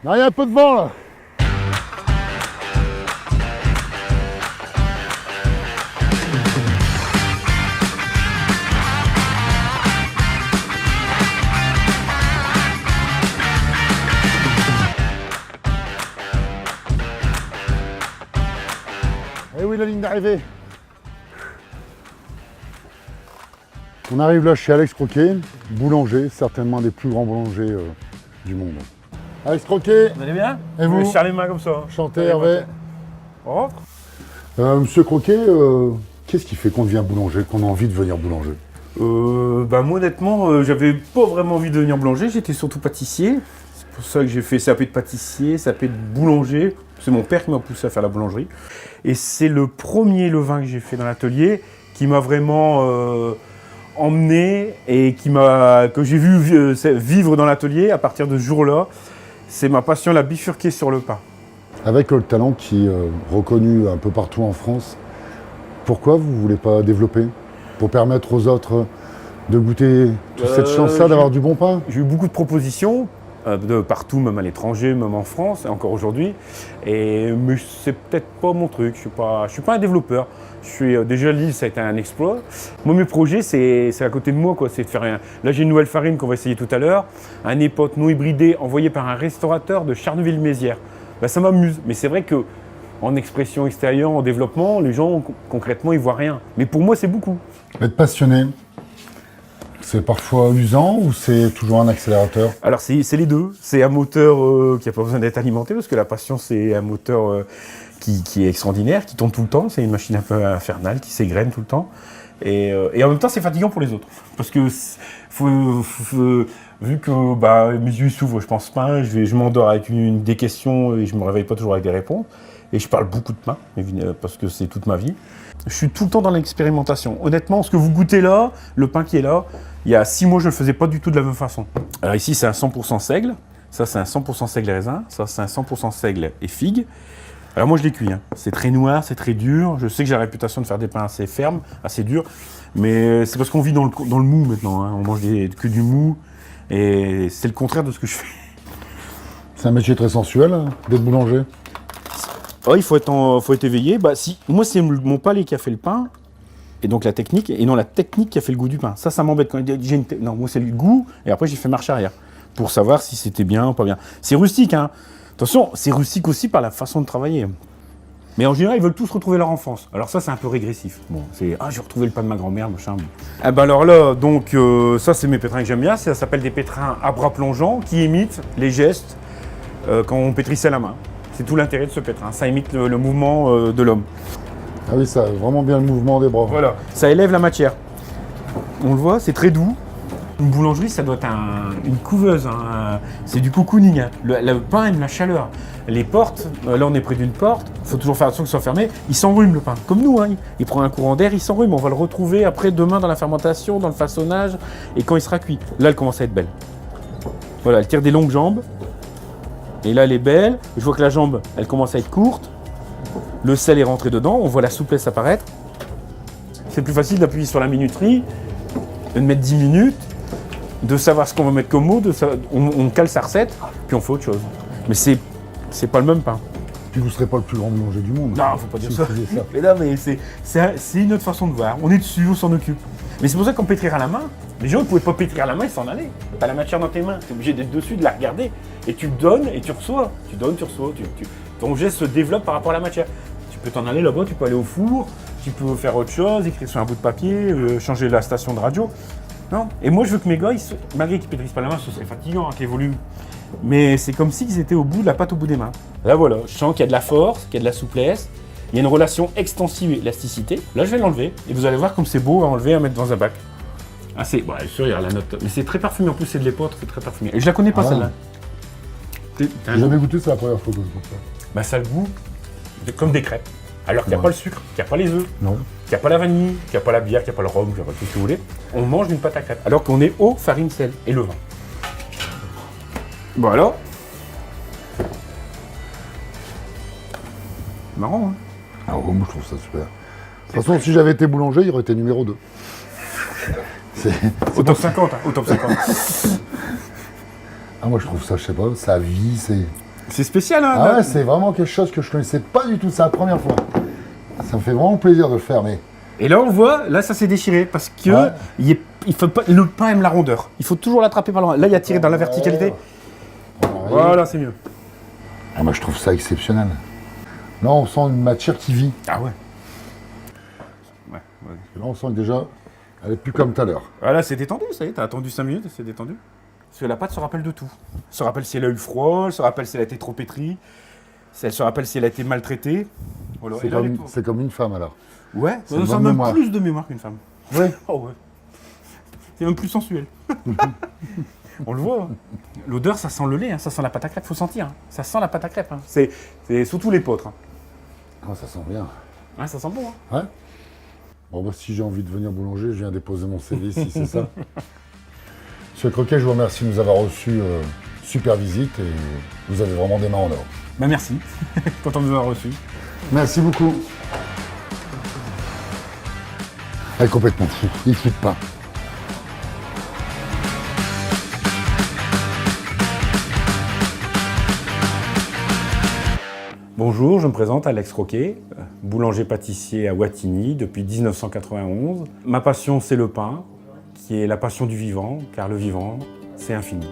Non, il y a un peu de vent là. Eh oui, la ligne d'arrivée. On arrive là chez Alex Croquet, boulanger, certainement un des plus grands boulangers du monde. Alex Croquet, Vous allez bien? Et vous? Je serre les mains comme ça. chanté Hervé. On rentre? Monsieur Croquet, qu'est-ce qui fait qu'on devient boulanger, qu'on a envie de devenir boulanger? Moi honnêtement, j'avais pas vraiment envie de devenir boulanger, j'étais surtout pâtissier. C'est pour ça que j'ai fait CAP de pâtissier, CAP de boulanger. C'est mon père qui m'a poussé à faire la boulangerie. Et c'est le premier levain que j'ai fait dans l'atelier qui m'a vraiment emmené et que j'ai vu vivre dans l'atelier. À partir de ce jour-là, c'est ma passion, la bifurquer sur le pain. Avec le talent qui est reconnu un peu partout en France, pourquoi vous ne voulez pas développer? Pour permettre aux autres de goûter toute cette chance-là d'avoir du bon pain? J'ai eu beaucoup de propositions, de partout, même à l'étranger, même en France, et encore aujourd'hui. Mais c'est peut-être pas mon truc, je suis pas un développeur. Déjà Lille, ça a été un exploit. Moi, mes projets, c'est à côté de moi, quoi. C'est de faire Là, j'ai une nouvelle farine qu'on va essayer tout à l'heure, un époque non hybridé envoyé par un restaurateur de Charneville-Mézières. Ça m'amuse, mais c'est vrai que en expression extérieure, en développement, les gens, concrètement, ils voient rien. Mais pour moi, c'est beaucoup. Être passionné, c'est parfois usant ou c'est toujours un accélérateur? Alors, c'est les deux. C'est un moteur qui n'a pas besoin d'être alimenté, parce que la passion, c'est un moteur qui est extraordinaire, qui tourne tout le temps. C'est une machine un peu infernale, qui s'égrène tout le temps. Et en même temps, c'est fatigant pour les autres. Parce que vu que mes yeux s'ouvrent, je pense pas, je m'endors avec des questions et je me réveille pas toujours avec des réponses. Et je parle beaucoup de pain, parce que c'est toute ma vie. Je suis tout le temps dans l'expérimentation. Honnêtement, ce que vous goûtez là, le pain qui est là, il y a 6 mois, je ne le faisais pas du tout de la même façon. Alors ici, c'est un 100% seigle. Ça, c'est un 100% seigle et raisin. Ça, c'est un 100% seigle et figue. Alors moi, je les cuis. C'est très noir, c'est très dur. Je sais que j'ai la réputation de faire des pains assez fermes, assez durs. Mais c'est parce qu'on vit dans le mou maintenant. On mange que du mou. Et c'est le contraire de ce que je fais. C'est un métier très sensuel, d'être boulanger. Oh, il faut être éveillé. Moi, c'est mon palais qui a fait le pain, et donc la technique, et non la technique qui a fait le goût du pain. Ça m'embête quand non, moi, c'est le goût, et après, j'ai fait marche arrière, pour savoir si c'était bien ou pas bien. C'est rustique, hein. Attention, c'est rustique aussi par la façon de travailler. Mais en général, ils veulent tous retrouver leur enfance. Alors ça, c'est un peu régressif. Bon, j'ai retrouvé le pain de ma grand-mère, machin. Alors là, donc, ça, c'est mes pétrins que j'aime bien. Ça s'appelle des pétrins à bras plongeants, qui imitent les gestes quand on pétrissait la main. C'est tout l'intérêt de ce pétrin, ça imite le mouvement de l'homme. Ah oui, ça a vraiment bien le mouvement des bras. Voilà, ça élève la matière. On le voit, c'est très doux. Une boulangerie, ça doit être une couveuse, c'est du cocooning. Le pain aime la chaleur. Les portes, là on est près d'une porte, il faut toujours faire attention que ce soit fermé, il s'enrhume le pain, comme nous. Il prend un courant d'air, il s'enrhume. On va le retrouver après demain dans la fermentation, dans le façonnage, et quand il sera cuit. Là, elle commence à être belle. Voilà, elle tire des longues jambes. Et là, elle est belle. Je vois que la jambe, elle commence à être courte. Le sel est rentré dedans. On voit la souplesse apparaître. C'est plus facile d'appuyer sur la minuterie, de mettre 10 minutes, de savoir ce qu'on va mettre comme mot. On cale sa recette, puis on fait autre chose. Mais c'est pas le même pain. Puis vous ne serez pas le plus grand boulanger du monde. Non, faut pas dire ça. Mais non, mais c'est une autre façon de voir. On est dessus, on s'en occupe. Mais c'est pour ça qu'on pétrir à la main. Les gens ne pouvaient pas pétrir à la main et s'en aller. T'as la matière dans tes mains, t'es obligé d'être dessus, de la regarder. Et tu donnes et tu reçois. Tu donnes, tu reçois. Ton geste se développe par rapport à la matière. Tu peux t'en aller là-bas, tu peux aller au four, tu peux faire autre chose, écrire sur un bout de papier, changer la station de radio. Non. Et moi, je veux que mes gars, malgré qu'ils pétrissent pas la main, ce serait fatigant, qu'ils évoluent. Mais c'est comme s'ils étaient au bout de la pâte au bout des mains. Là, voilà, je sens qu'il y a de la force, qu'il y a de la souplesse. Il y a une relation extensive élasticité. Là, je vais l'enlever. Et vous allez voir comme c'est beau à enlever et à mettre dans un bac. Ah, bien sûr, il y a la note. Mais c'est très parfumé. En plus, c'est de l'épeautre, c'est très parfumé. Et je la connais pas, celle-là. J'ai jamais goûté, c'est la première fois que je goûte ça. Ça a le goût comme des crêpes. Alors qu'il n'y a pas le sucre, qu'il n'y a pas les œufs, non. qu'il n'y a pas la vanille, qu'il n'y a pas la bière, qu'il n'y a pas le rhum, qu'il n'y a pas tout ce que vous voulez. On mange d'une pâte à crêpes. Alors qu'on est eau, farine, sel et levain. Voilà. Marrant, hein? Ah ouais, moi je trouve ça super. De toute façon, si j'avais été boulanger, il aurait été numéro 2. Au top 50, hein, au top 50. Ah, moi je trouve ça, je sais pas, ça vit, C'est spécial, hein. Ah ouais, c'est vraiment quelque chose que je connaissais pas du tout, c'est la première fois. Ça me fait vraiment plaisir de le faire, mais... Et là, on voit, là, ça s'est déchiré parce que Ouais. il faut pas, le pain aime la rondeur. Il faut toujours l'attraper par le. Là, il a tiré dans la verticalité. Voilà, c'est mieux. Ah, moi, je trouve ça exceptionnel. Là, on sent une matière qui vit. Ah ouais. Là, on sent que déjà, elle est plus comme tout à l'heure. Voilà, c'est détendu, ça y est, t'as attendu 5 minutes et c'est détendu. Parce que la pâte se rappelle de tout. Elle se rappelle si elle a eu froid, elle se rappelle si elle a été trop pétrie, elle se rappelle si elle a été maltraitée. Voilà. Et là, C'est comme une femme, alors. Ouais, c'est ça une a bonne même mémoire. plus de mémoire qu'une femme. Oui. Oh ouais. C'est même plus sensuel. On le voit. Hein. L'odeur, ça sent le lait, hein, ça sent la pâte à crêpes, faut sentir. Hein. Ça sent la pâte à crêpes. Hein. C'est surtout les potres. Hein. Ah, ça sent bien. Ouais, ça sent bon. Hein. Ouais. Bon, bah, si j'ai envie de devenir boulanger, je viens déposer mon CV ici, c'est ça. Monsieur Croquet, je vous remercie de nous avoir reçus. Super visite et vous avez vraiment des mains en or. Bah merci. Content de vous avoir reçu. Merci beaucoup. Elle est complètement fou, il ne flippe pas. Bonjour, je me présente Alex Croquet, boulanger-pâtissier à Wattignies depuis 1991. Ma passion, c'est le pain, qui est la passion du vivant, car le vivant, c'est infini.